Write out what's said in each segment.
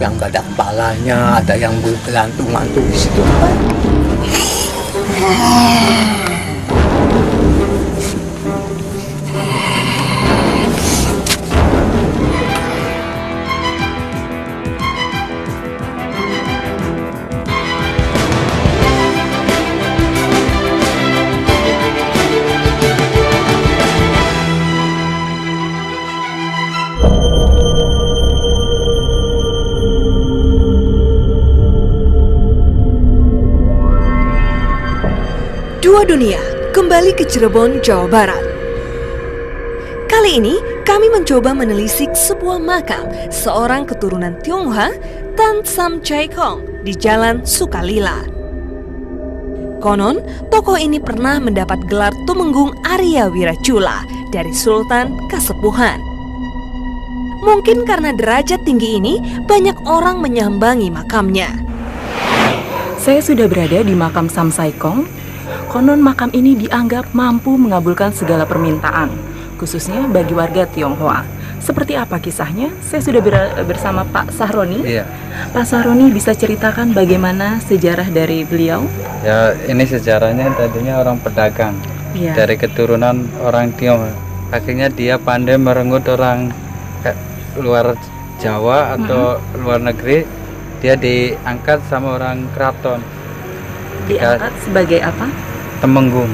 yang gak ada kepalanya, ada yang bergelantung-gantung di situ. Dua Dunia kembali ke Cirebon, Jawa Barat. Kali ini kami mencoba menelisik sebuah makam seorang keturunan Tionghoa, Tan Sam Chai Kong, di Jalan Sukalila. Konon, tokoh ini pernah mendapat gelar Tumenggung Arya Wiracula dari Sultan Kasepuhan. Mungkin karena derajat tinggi ini, banyak orang menyambangi makamnya. Saya sudah berada di makam Sam Sai Kong. Konon makam ini dianggap mampu mengabulkan segala permintaan, khususnya bagi warga Tionghoa. Seperti apa kisahnya? Saya sudah bersama Pak Sahroni. Iya. Pak Sahroni bisa ceritakan bagaimana sejarah dari beliau? Ya, ini sejarahnya tadinya orang pedagang. Iya. Dari keturunan orang Tionghoa. Akhirnya dia pandai merenggut orang luar Jawa atau luar negeri. Dia diangkat sama orang keraton. Diangkat sebagai apa? Temenggung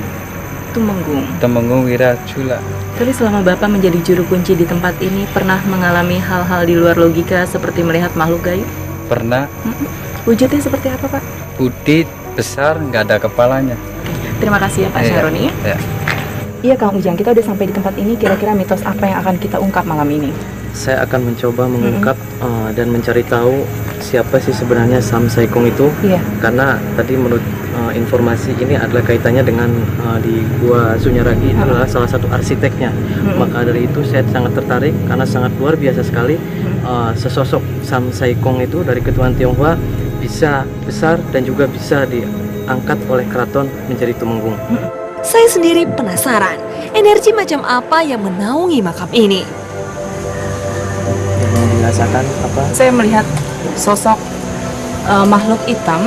Tumenggung Wiracula. Tapi selama Bapak menjadi juru kunci di tempat ini, pernah mengalami hal-hal di luar logika seperti melihat makhluk gaib? Pernah. Wujudnya seperti apa, Pak? Putih, besar, nggak ada kepalanya. Terima kasih ya Pak Sahroni. Iya. Iya Kang Ujang, kita udah sampai di tempat ini. Kira-kira mitos apa yang akan kita ungkap malam ini? Saya akan mencoba mengungkap dan mencari tahu siapa sih sebenarnya Sam Sai Kong itu. Iya. Karena tadi menurut informasi ini adalah kaitannya dengan di Gua Sunyaragi itu adalah salah satu arsiteknya. Maka dari itu saya sangat tertarik karena sangat luar biasa sekali sesosok Sam Sai Kong itu dari keturunan Tionghoa bisa besar dan juga bisa diangkat oleh keraton menjadi tumenggung. Saya sendiri penasaran, energi macam apa yang menaungi makam ini. Yang mau dirasakan apa? Saya melihat sosok makhluk hitam.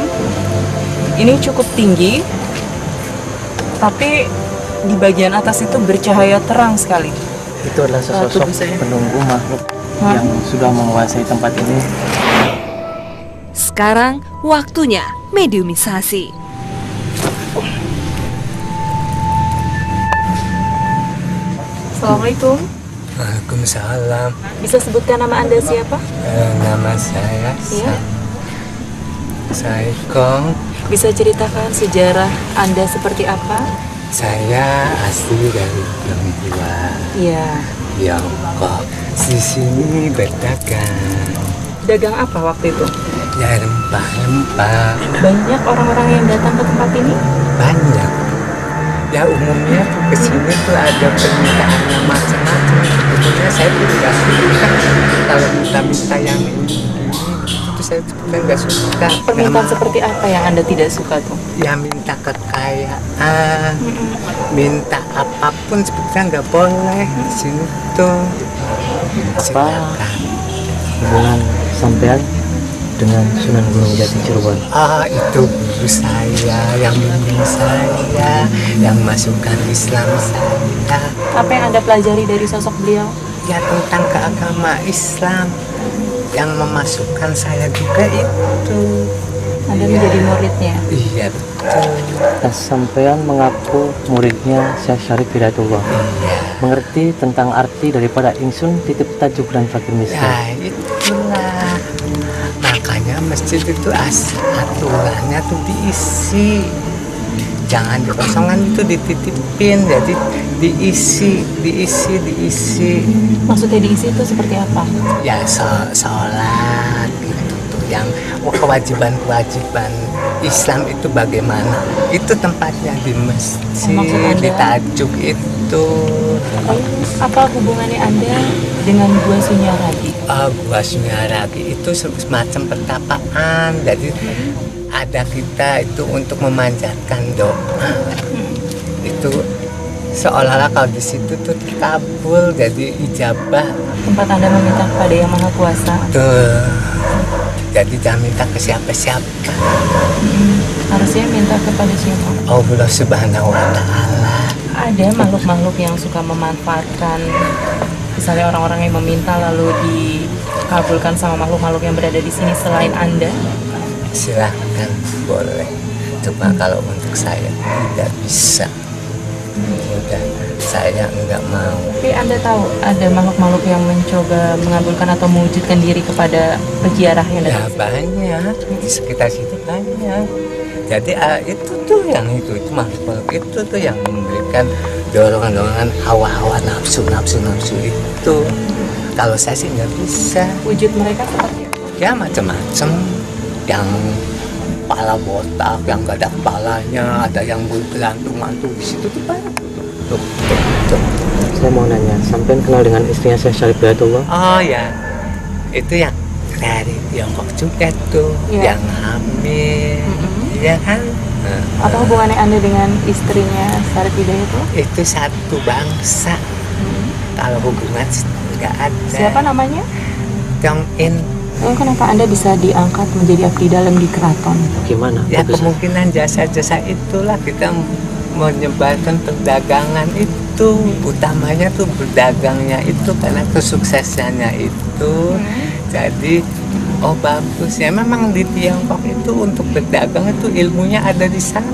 Ini cukup tinggi, tapi di bagian atas itu bercahaya terang sekali. Itu adalah sesosok penunggu makhluk yang sudah menguasai tempat ini. Sekarang waktunya mediumisasi. Assalamualaikum. Waalaikumsalam. Bisa sebutkan nama Anda siapa? Nama saya Iya. Sai Kong. Bisa ceritakan sejarah Anda seperti apa? Saya asli dari Tionghoa, Iya. Tiongkok. Di sini berdagang. Dagang apa waktu itu? Ya rempah-rempah. Banyak orang-orang yang datang ke tempat ini. Banyak. Ya umumnya tuh kesini tuh ada permintaannya macam-macam. Sebetulnya saya tuh nggak suka kalau minta yang ini. Itu saya sebetulnya nggak suka. Permintaan seperti apa yang Anda tidak suka tuh? Ya minta kekayaan, minta apapun sebetulnya nggak boleh di sini tuh. Silakan. Hubungan sampean dengan Sunan Gunung Jati Cirebon? Itu guru saya, yang bimbing saya, yang masukkan Islam saya. Apa yang Anda pelajari dari sosok beliau? Ya tentang keagama Islam, yang memasukkan saya juga itu. Anda menjadi muridnya. Iya betul. Nah, sampean mengaku muridnya Syekh Syarif Hidayatullah. Iya. Mengerti tentang arti daripada ingsun titip tajuk dan fakir miskin. Ya itulah. Makanya masjid itu aturannya tuh diisi. Jangan dikosongan, itu dititipin, jadi diisi. Maksudnya diisi itu seperti apa? Ya sholat gitu tuh, yang kewajiban Islam itu bagaimana? Itu tempatnya di masjid, di tajuk itu. Apa hubungannya Anda dengan Gua Sunyaragi? Gua Sunyaragi itu semacam pertapaan. Jadi ada kita itu untuk memanjatkan doa. Itu seolah-olah kalau di situ tuh dikabul, jadi ijabah. Tempat Anda meminta kepada Yang Maha Kuasa. Tuh. Jadi jangan minta ke siapa-siapa. Harusnya minta kepada siapa? Allah Subhanahu wa Ta'ala. Ada makhluk-makhluk yang suka memanfaatkan, misalnya orang-orang yang meminta lalu dikabulkan sama makhluk-makhluk yang berada di sini selain Anda. Silahkan, boleh. Cuma kalau untuk saya tidak bisa. Udah, saya enggak mau. Tapi Anda tahu ada makhluk-makhluk yang mencoba mengabulkan atau mewujudkan diri kepada peziarah yang Ya datang? banyak, di sekitar situ banyak. Jadi itu tuh yang itu makhluk itu tuh yang memberikan dorongan-dorongan hawa-hawa nafsu itu. Kalau saya sih nggak bisa. Wujud mereka seperti apa? Ya macam-macam. Yang kepala botak, yang gak ada kepalanya, ada yang bergelantung-gantung di situ tuh banyak. Tuh. Saya mau nanya, sampean kenal dengan istrinya Syekh Syarif Hidayatullah? Oh ya, itu yang dari Tiongkok juga tuh, Iya. yang hamil, iya kan? Apa hubungannya Anda dengan istrinya Syarif Hidayatullah? Itu satu bangsa. Kalau hubungan nggak ada. Siapa namanya? Tiong In. Kenapa Anda bisa diangkat menjadi abdi dalam di keraton? Gimana? Ya Bagus. kemungkinan jasa-jasa itulah kita menyebarkan perdagangan itu, utamanya tuh berdagangnya itu karena kesuksesannya itu. Jadi oh bagus ya, memang di Tiongkok itu untuk berdagang itu ilmunya ada di sana.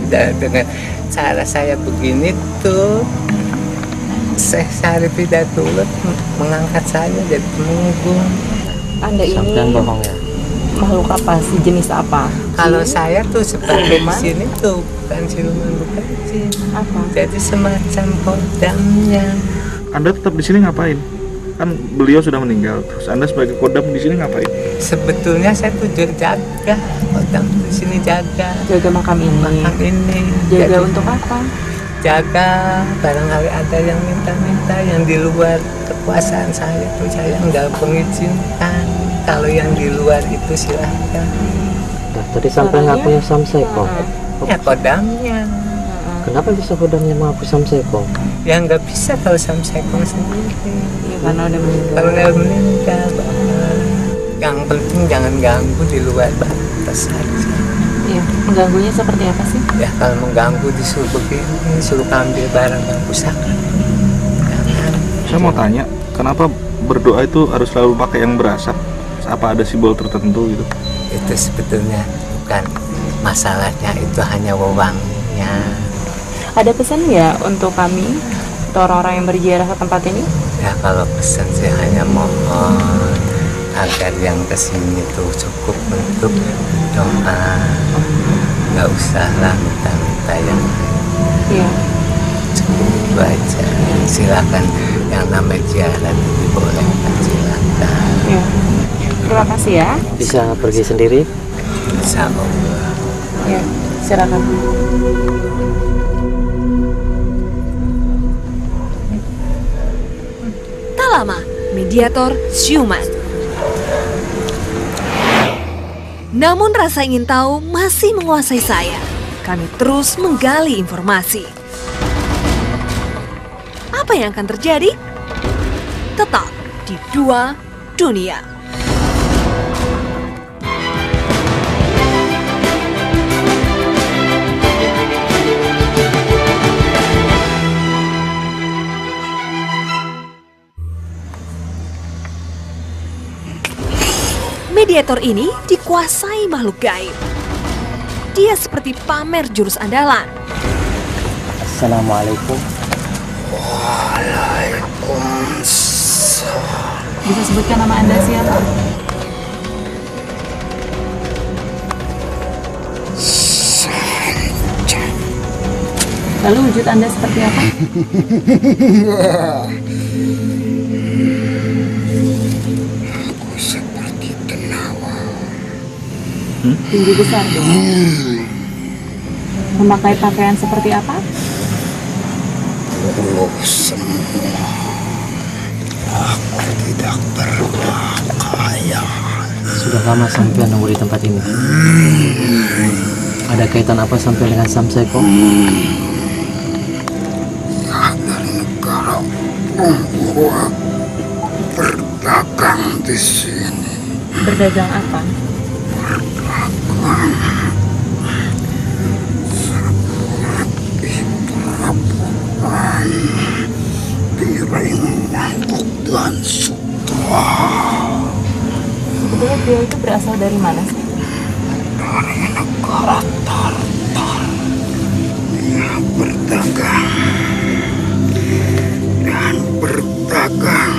Dan dengan cara saya begini tuh Syekh Syarif Hidayatullah mengangkat saya jadi penunggung. Anda ini Sampean bohong ya? makhluk apa? Sejenis apa? Kalau saya tuh seperti di Siluman? sini tuh bukan siluman, bukan jin. Apa? Jadi semacam kodamnya. Anda tetap di sini ngapain? Kan beliau sudah meninggal. Terus Anda sebagai kodam di sini ngapain? Sebetulnya saya tuh jaga, kodam di sini jaga Jaga makam ini. makam ini. Jaga Jadi, untuk apa? jaga barangkali ada yang minta-minta yang di luar kekuasaan saya tuh saya nggak mengizinkan. Kalau yang di luar itu silahkan. Nah, tadi sampean Caranya? ngakunya Samsaikong. Ya kodamnya. Kenapa bisa kodamnya mengaku Samsaikong? Ya nggak bisa kalau Samsaikong sendiri. Iya, karena udah meninggal. Kalau nggak meninggal, Bapak. Yang penting jangan ganggu di luar batas saja. Iya, mengganggunya seperti apa sih? Ya kalau mengganggu disuruh begini, suruh ambil barang yang rusak. Jangan. Saya mau tanya, kenapa berdoa itu harus selalu pakai yang berasap? Apa ada simbol tertentu gitu? Itu sebetulnya bukan masalahnya, itu hanya wewanginya. Ada pesan ya untuk kami, atau orang-orang yang berziarah ke tempat ini? Ya kalau pesan saya hanya mohon agar yang kesini tuh cukup untuk doa, nggak usahlah minta-minta yang Iya. cukup itu aja. Silakan yang namanya ziarah dibolehkan, silakan. Iya. Terima kasih ya. Bisa pergi sendiri? Insya Allah. Iya, silakan. Tak lama, mediator siuman. Namun rasa ingin tahu masih menguasai saya. Kami terus menggali informasi. Apa yang akan terjadi? Tetap di Dua Dunia. Mediator ini dikuasai makhluk gaib. Dia seperti pamer jurus andalan. Assalamualaikum. Bisa sebutkan nama Anda siapa? Lalu wujud Anda seperti apa? Tinggi besar dong. Memakai pakaian seperti apa? Sudah lama sampean nunggu di tempat ini. Ada kaitan apa sampean dengan Samsaikong? Gua berdagang di sini. Berdagang apa? Piring mangkuk dan sutra Sebetulnya beliau itu berasal dari mana sih? dari negara Tartar. Ia berdagang dan berdagang.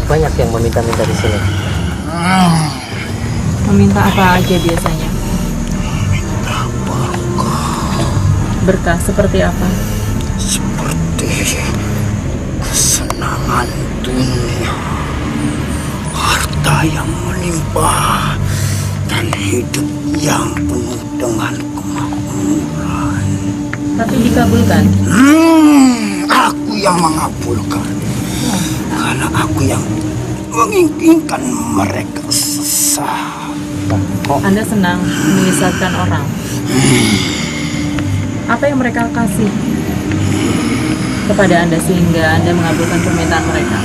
Banyak yang meminta-minta di sini. Meminta apa aja biasanya? Berkah seperti apa? Seperti kesenangan dunia, harta yang melimpah, dan hidup yang penuh dengan kemakmuran. Tapi dikabulkan. Aku yang mengabulkan, karena aku yang menginginkan mereka sesat. Anda senang menyesatkan orang. Apa yang mereka kasih kepada Anda sehingga Anda mengabulkan permintaan mereka?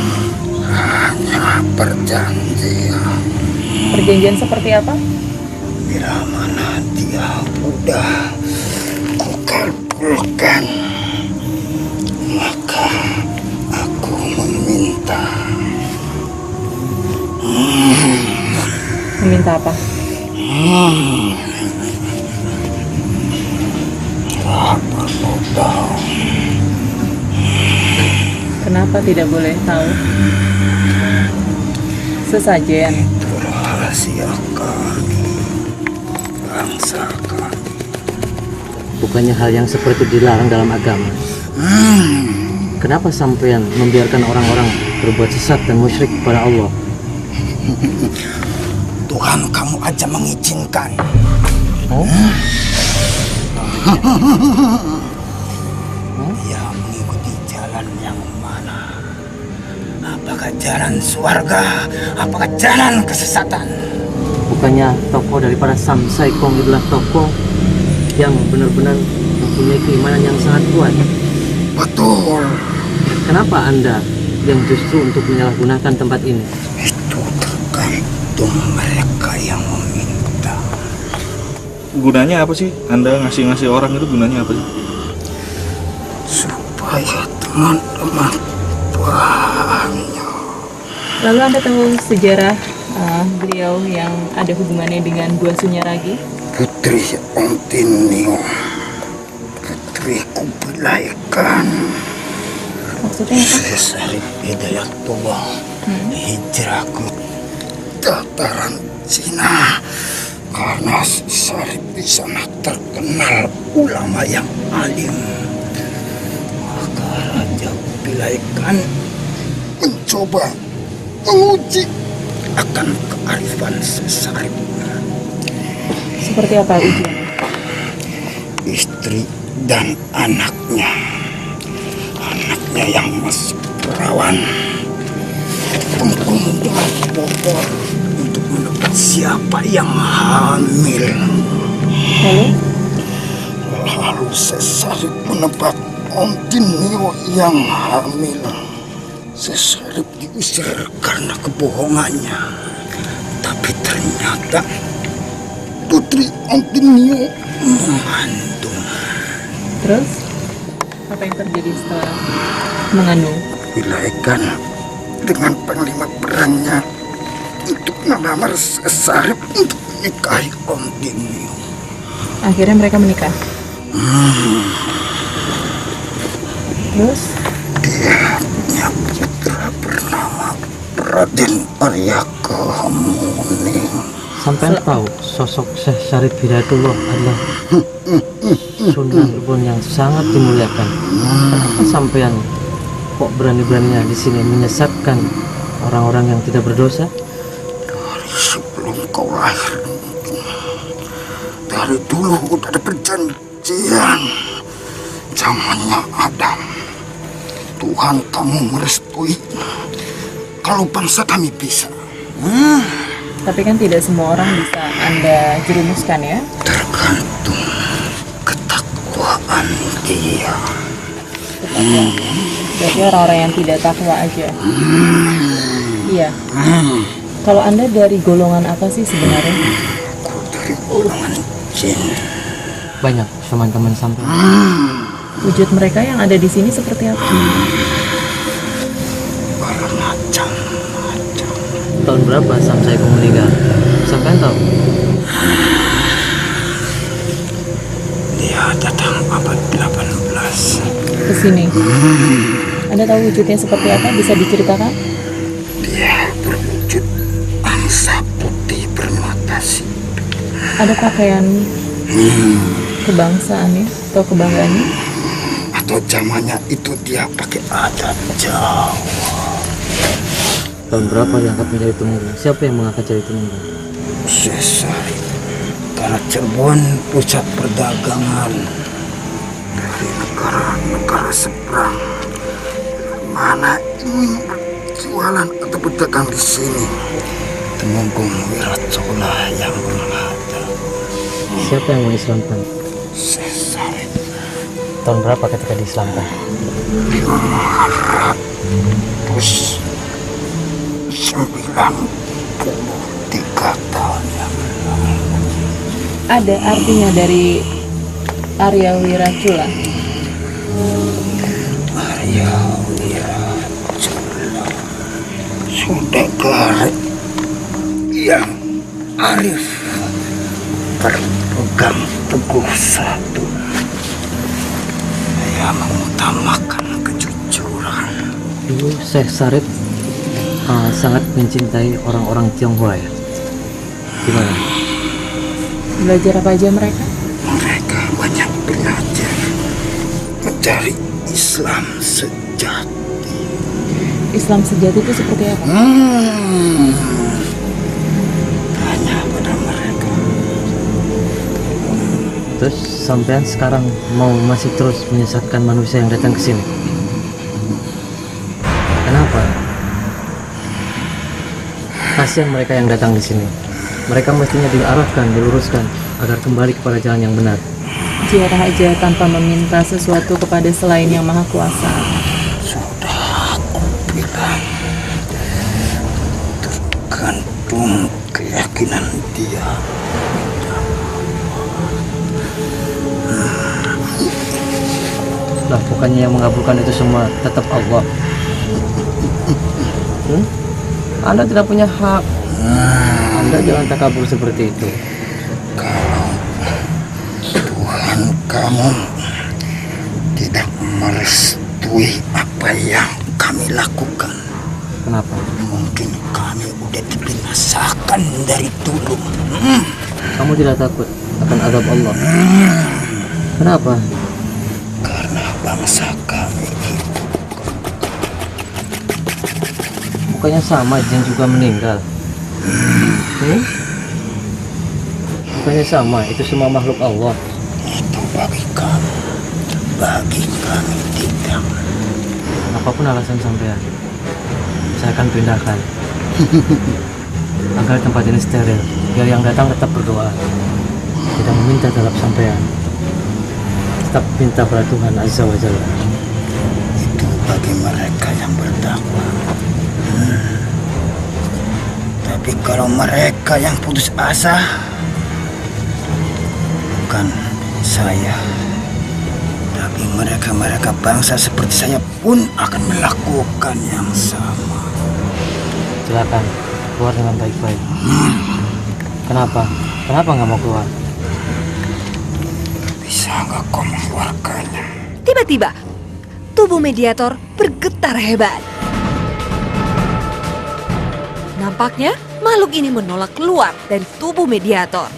Hanya perjanjian. Perjanjian seperti apa? Bila mana dia udah kukabulkan, maka aku meminta. Meminta apa? Tak perlu tahu. Kenapa tidak boleh tahu? Sesajen. Itu rahasia kami, bangsa kami. Bukannya hal yang seperti itu dilarang dalam agama? Kenapa sampean membiarkan orang-orang berbuat sesat dan musyrik kepada Allah? Tuhan kamu aja mengizinkan. Dia mengikuti jalan yang mana? Apakah jalan surga? Apakah jalan kesesatan? Bukannya tokoh daripada Sam Saikong adalah tokoh yang benar-benar mempunyai keimanan yang sangat kuat? Betul. Kenapa Anda yang justru untuk menyalahgunakan tempat ini? Itu tergantung mereka yang meminta. Gunanya apa sih? Anda ngasih-ngasih orang itu gunanya apa sih? Supaya teman-teman banyak. Lalu Anda tahu sejarah beliau yang ada hubungannya dengan Gua Sunyaragi? Putri Ontinio, putriku belaikan. Maksudnya apa? Sesarip Hidayatullah hijrah ke dataran Cina karena Sesarip di sana terkenal ulama yang alim. Maka Raja Bilaikan mencoba menguji akan kearifan Sesarip. Seperti apa ujiannya? Istri dan anaknya yang masih perawan membunuh dengan bobor untuk menebak siapa yang hamil. Lalu Sesarip menebak Ontinio yang hamil. Sesarip diusir karena kebohongannya, tapi ternyata Putri Ontinio mengandung. Terus apa yang terjadi setelah mengandung? Bilaikan dengan panglima perangnya untuk melamar Sesarip untuk menikahi Ontinio. Akhirnya mereka menikah. Terus Dia punya putra bernama Raden Arya Kemuning. Sampean tahu sosok Syekh Syarif Hidayatullah adalah Sunan Kudus yang sangat dimuliakan. Kenapa sampean kok berani-beraninya di sini menyesatkan orang-orang yang tidak berdosa? Dari sebelum kau lahir, dari dulu udah ada perjanjian. Zamannya Adam, Tuhan kamu merestui kalau bangsa kami bisa. tapi kan tidak semua orang bisa Anda jerumuskan ya. Tergantung ketakwaan dia. Berarti orang-orang yang tidak takwa aja. Iya. Kalau Anda dari golongan apa sih sebenarnya? Aku dari golongan jin. Banyak teman-teman sampai. Wujud mereka yang ada di sini seperti apa? Bermacam-macam. Tahun berapa Samsai Kong meninggal? Sampai tahu? Dia datang abad 18. Ke sini. Anda tahu wujudnya seperti apa? Bisa diceritakan? Dia berwujud angsa putih bermata sipit. Ada pakaian kebangsaannya atau kebanggaannya? Atau zamannya itu dia pakai adat Jawa. Tahun berapa diangkat menjadi tumenggung? Siapa yang mengangkat jadi tumenggung? Sesari. Karena Cirebon pusat perdagangan dari negara-negara seberang. Mana ingin berjualan atau berdagang di sini? Temenggung Wiracola yang berada. Siapa yang mengislamkan? Sesari. Tahun berapa ketika diislamkan? 593 tahun yang lalu. Ada artinya dari Arya Wiracula. Arya Wiracula, saudagar yang arif, berpegang teguh satu. Saya mengutamakan kejujuran. Dulu Syekh Sarip sangat mencintai orang-orang Tionghoa ya. Gimana? Belajar apa aja mereka? Mereka banyak belajar mencari Islam sejati. Islam sejati itu seperti apa? Tanya pada mereka. Terus sampean sekarang mau masih terus menyesatkan manusia yang datang ke sini? Kenapa? Kasihan mereka yang datang di sini. Mereka mestinya diarahkan, diluruskan agar kembali kepada jalan yang benar. Ziarah aja tanpa meminta sesuatu kepada selain yang Maha Kuasa. Sudah aku bilang, tergantung keyakinan dia. Lah, bukannya yang mengabulkan itu semua tetap Allah. Anda tidak punya hak. Anda jangan takabur seperti itu. Kalau Tuhan kamu tidak merestui apa yang kami lakukan, Kenapa? mungkin kami udah dibinasakan dari dulu. Kamu tidak takut akan azab Allah? Kenapa? Karena bangsa kami itu Bukannya sama jin juga meninggal? Bukannya sama, itu semua makhluk Allah. itu bagi kami tidak. Apapun alasan sampean, saya akan pindahkan agar tempat ini steril, biar yang datang tetap berdoa, tidak meminta terhadap sampean, tetap minta pada Tuhan Azza wa Jalla. Itu bagi mereka yang berdakwah. Tapi kalau mereka yang putus asa, bukan saya, tapi mereka bangsa seperti saya pun akan melakukan yang sama. Silakan keluar dengan baik-baik. Kenapa? Kenapa nggak mau keluar? Bisa nggak kau mengeluarkannya? Tiba-tiba, tubuh mediator bergetar hebat. Nampaknya makhluk ini menolak keluar dari tubuh mediator.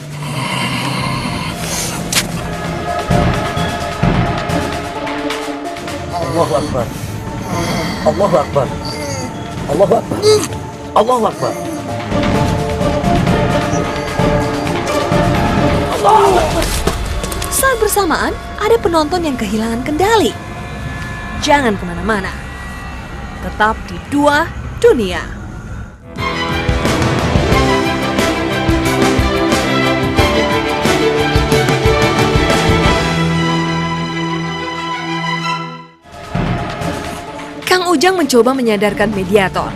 Allahu Akbar. Allahu Akbar. Allahu Akbar. Allahu Akbar. Allahu Akbar. Saat bersamaan, ada penonton yang kehilangan kendali. Jangan kemana-mana. Tetap di Dua Dunia. Kang Ujang mencoba menyadarkan mediator.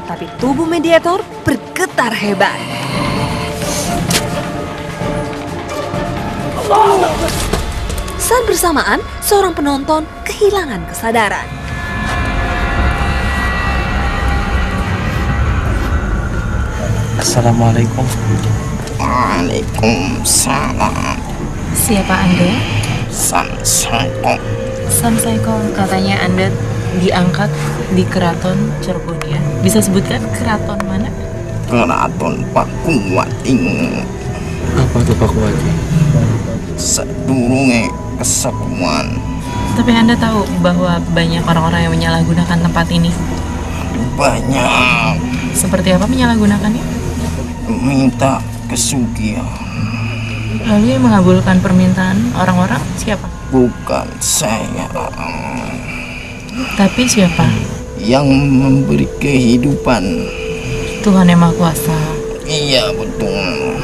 tapi tubuh mediator bergetar hebat. Saat bersamaan, seorang penonton kehilangan kesadaran. Assalamualaikum. Waalaikumsalam. Siapa Anda? Samsaikong. Samsaikong, katanya Anda diangkat di keraton Cirebon ya. Bisa sebutkan keraton mana? Keraton Pakuwating. Apa tuh Pak Kuwati? Sedurunge kesepuan. Tapi Anda tahu bahwa banyak orang-orang yang menyalahgunakan tempat ini. Banyak Seperti apa menyalahgunakannya? minta kesugihan. Lalu yang mengabulkan permintaan orang-orang siapa? Bukan saya Tapi siapa? yang memberi kehidupan. Tuhan Yang Maha Kuasa. Iya betul.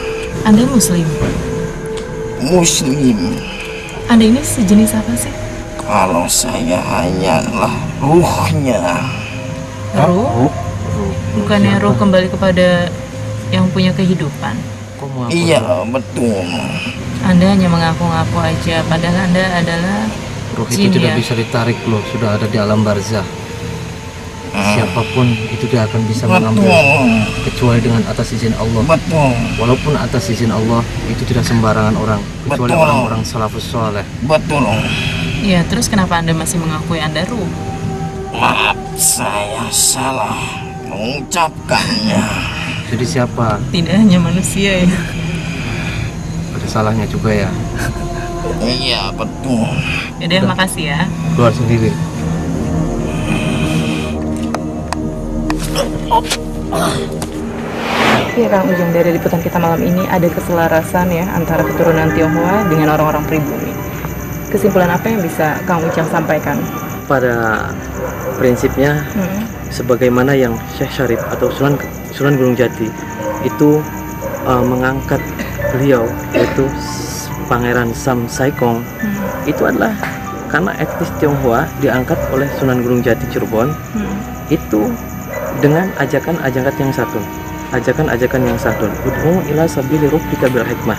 Anda Muslim. Muslim. Anda ini sejenis apa sih? Kalau saya hanyalah ruhnya. Ruh? Bukannya ruh kembali kepada yang punya kehidupan? Iya betul. Anda hanya mengaku-ngaku aja, padahal Anda adalah Ruh jin itu tidak ya? bisa ditarik loh, sudah ada di alam barzah. Siapapun itu tidak akan bisa mengambil Betul. kecuali dengan atas izin Allah. Betul. Walaupun atas izin Allah itu tidak sembarangan orang, kecuali Betul. orang-orang salafus soleh. Betul. Ya, terus kenapa Anda masih mengakui Anda ruh? Maaf, saya salah mengucapkannya. Jadi siapa? Tidak hanya manusia ya? Ada salahnya juga ya. Iya betul. Yaudah, makasih ya. Keluar sendiri. Ya Kang Ujung, dari liputan kita malam ini ada keselarasan ya antara keturunan Tionghoa dengan orang-orang pribumi. Kesimpulan apa yang bisa Kang Ujang sampaikan? Pada prinsipnya, sebagaimana yang Syekh Syarif atau Sunan Gunung Jati itu mengangkat beliau, yaitu Pangeran Sam Saikong, itu adalah karena etnis Tionghoa diangkat oleh Sunan Gunung Jati Cirebon, itu dengan ajakan-ajakan yang satu. Ajakan-ajakan yang satu. Ud'u ila sabili rabbika bil hikmah.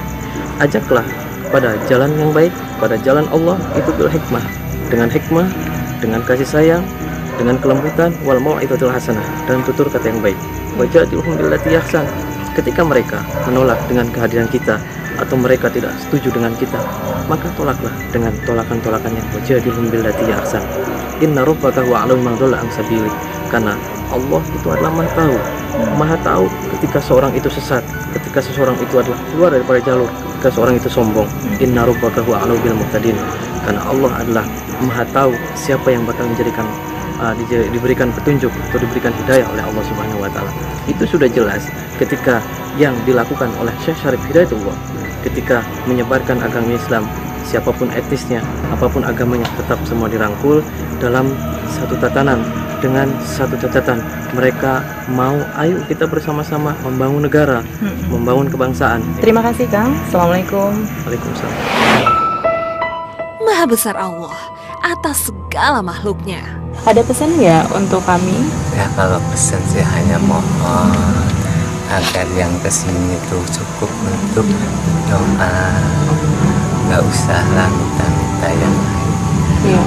Ajaklah pada jalan yang baik, pada jalan Allah itu bil hikmah. Dengan hikmah, dengan kasih sayang, dengan kelembutan, wal mau'izatul hasanah, dan tutur kata yang baik. Wajadilhum billati ahsan. Ketika mereka menolak dengan kehadiran kita atau mereka tidak setuju dengan kita, maka tolaklah dengan tolakan-tolakan yang wajadilhum billati ahsan. Inna rabbaka huwa a'lamu man dhalla an sabili. Karena Allah itu adalah maha tahu ketika seorang itu sesat, ketika seseorang itu adalah keluar daripada jalur, ketika seorang itu sombong. Inna rabbaka huwa a'lamu bil muhtadin. Karena Allah adalah maha tahu siapa yang bakal diberikan petunjuk atau diberikan hidayah oleh Allah Subhanahu wa taala. Itu sudah jelas ketika yang dilakukan oleh Syekh Syarif Hidayatullah ketika menyebarkan agama Islam, siapapun etnisnya, apapun agamanya, tetap semua dirangkul dalam satu tatanan, dengan satu catatan. Mereka mau, ayo kita bersama-sama membangun negara, membangun kebangsaan. Terima kasih Kang. Assalamualaikum. Waalaikumsalam. Maha besar Allah atas segala makhluknya. Ada pesan nggak untuk kami? Ya kalau pesan sih hanya mohon agar yang kesini tuh cukup untuk doa, nggak usah lah minta-minta yang lain. Iya.